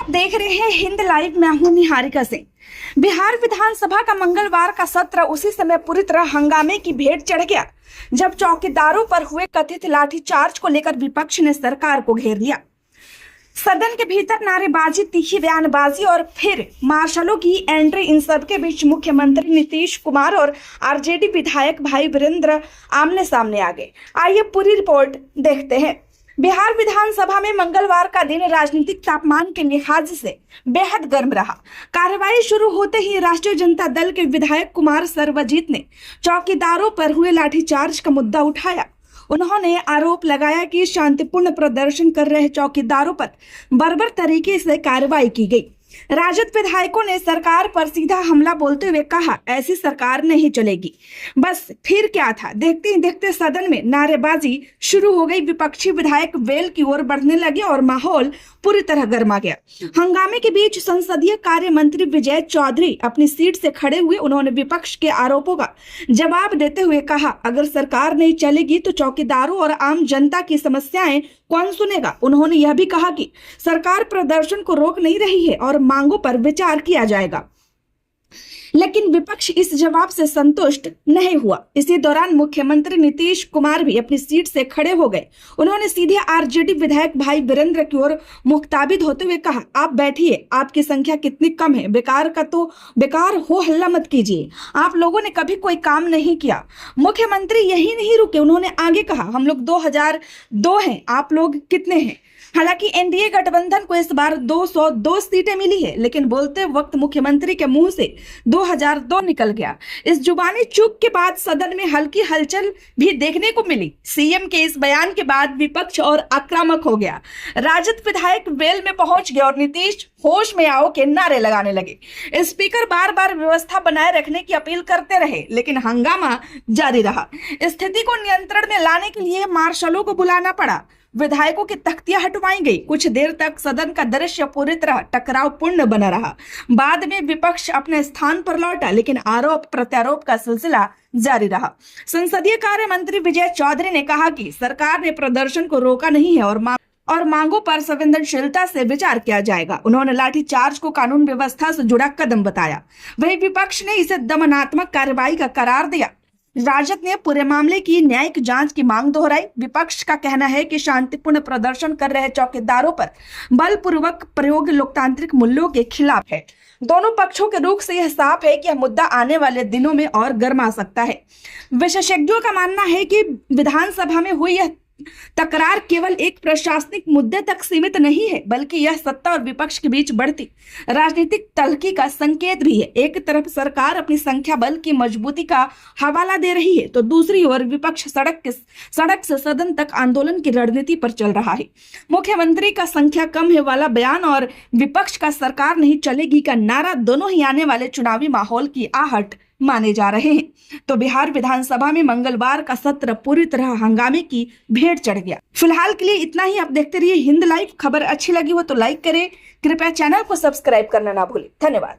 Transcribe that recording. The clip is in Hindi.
आप देख रहे हैं हिंद लाइव। मैं हूं निहारिका सिंह। बिहार विधानसभा का मंगलवार का सत्र उसी समय पूरी तरह हंगामे की भेंट चढ़ गया जब चौकीदारों पर हुए कथित लाठीचार्ज को लेकर विपक्ष ने सरकार को घेर लिया। सदन के भीतर नारेबाजी, तीखी बयानबाजी और फिर मार्शलों की एंट्री। इन सब के बीच मुख्यमंत्री नीतीश कुमार और आरजेडी विधायक भाई वीरेंद्र आमने सामने आ गए। आइए पूरी रिपोर्ट देखते हैं। बिहार विधानसभा में मंगलवार का दिन राजनीतिक तापमान के लिहाज से बेहद गर्म रहा। कार्रवाई शुरू होते ही राष्ट्रीय जनता दल के विधायक कुमार सर्वजीत ने चौकीदारों पर हुए लाठीचार्ज का मुद्दा उठाया। उन्होंने आरोप लगाया कि शांतिपूर्ण प्रदर्शन कर रहे चौकीदारों पर बर्बर तरीके से कार्रवाई की गई। राजद विधायकों ने सरकार पर सीधा हमला बोलते हुए कहा, ऐसी सरकार नहीं चलेगी। बस फिर क्या था, देखते ही देखते सदन में नारेबाजी शुरू हो गई। विपक्षी विधायक वेल की ओर बढ़ने लगे और माहौल पूरी तरह गर्मा गया। हंगामे के बीच संसदीय कार्य मंत्री विजय चौधरी अपनी सीट से खड़े हुए। उन्होंने विपक्ष के आरोपों का जवाब देते हुए कहा, अगर सरकार नहीं चलेगी तो चौकीदारों और आम जनता की समस्याएं कौन सुनेगा। उन्होंने यह भी कहा कि सरकार प्रदर्शन को रोक नहीं रही है और मांगों पर विचार किया जाएगा, लेकिन विपक्ष इस जवाब से संतुष्ट नहीं हुआ। इसी दौरान मुख्यमंत्री नीतीश कुमार भी अपनी सीट से खड़े हो गए। उन्होंने सीधे आरजेडी विधायक भाई वीरेंद्र की ओर मुख्ताबिद होते हुए कहा, आप बैठिए, आपकी संख्या कितनी कम है, बेकार हो हल्ला मत कीजिए, आप लोगों ने कभी कोई काम नहीं किया। मुख्यमंत्री यही नहीं रुके, उन्होंने आगे कहा, हम लोग 2002 हैं, आप लोग कितने हैं। हालांकि एनडीए गठबंधन को इस बार 202 सीटें मिली है, लेकिन बोलते वक्त मुख्यमंत्री के मुंह से 2002 निकल गया। इस जुबानी चूक के बाद सदन में हल्की हलचल भी देखने को मिली। सीएम के इस बयान के बाद विपक्ष और आक्रामक हो गया। राजद विधायक वेल में पहुंच गए और नीतीश होश में आओ के नारे लगाने लगे। स्पीकर बार बार व्यवस्था बनाए रखने की अपील करते रहे, लेकिन हंगामा जारी रहा। स्थिति को नियंत्रण में लाने के लिए मार्शलों को बुलाना पड़ा। विधायकों की तख्तियां हटवाई गई। कुछ देर तक सदन का दृश्य पूरी तरह टकरावपूर्ण बना रहा। बाद में विपक्ष अपने स्थान पर लौटा, लेकिन आरोप प्रत्यारोप का सिलसिला जारी रहा। संसदीय कार्य मंत्री विजय चौधरी ने कहा कि सरकार ने प्रदर्शन को रोका नहीं है और मांगों पर संवेदनशीलता से विचार किया जाएगा। उन्होंने लाठीचार्ज को कानून व्यवस्था से जुड़ा कदम बताया। वहीं विपक्ष ने इसे दमनात्मक कार्रवाई का करार दिया। राजद ने पूरे मामले की न्यायिक जांच की मांग दोहराई। विपक्ष का कहना है कि शांतिपूर्ण प्रदर्शन कर रहे चौकीदारों पर बलपूर्वक प्रयोग लोकतांत्रिक मूल्यों के खिलाफ है। दोनों पक्षों के रुख से यह साफ है कि यह मुद्दा आने वाले दिनों में और गर्मा सकता है। विशेषज्ञों का मानना है कि विधानसभा में हुई यह तकरार केवल एक प्रशासनिक मुद्दे तक सीमित नहीं है, बल्कि यह सत्ता और विपक्ष के बीच बढ़ती राजनीतिक तल्खी का संकेत भी है। एक तरफ सरकार अपनी संख्या बल की मजबूती का हवाला दे रही है, तो दूसरी ओर विपक्ष सड़क से सदन तक आंदोलन की रणनीति पर चल रहा है। मुख्यमंत्री का संख्या कम है वाला बयान और विपक्ष का सरकार नहीं चलेगी का नारा दोनों ही आने वाले चुनावी माहौल की आहट माने जा रहे हैं। तो बिहार विधानसभा में मंगलवार का सत्र पूरी तरह हंगामे की भेंट चढ़ गया। फिलहाल के लिए इतना ही। आप देखते रहिए हिंद लाइव। खबर अच्छी लगी हो तो लाइक करें, कृपया चैनल को सब्सक्राइब करना ना भूलें। धन्यवाद।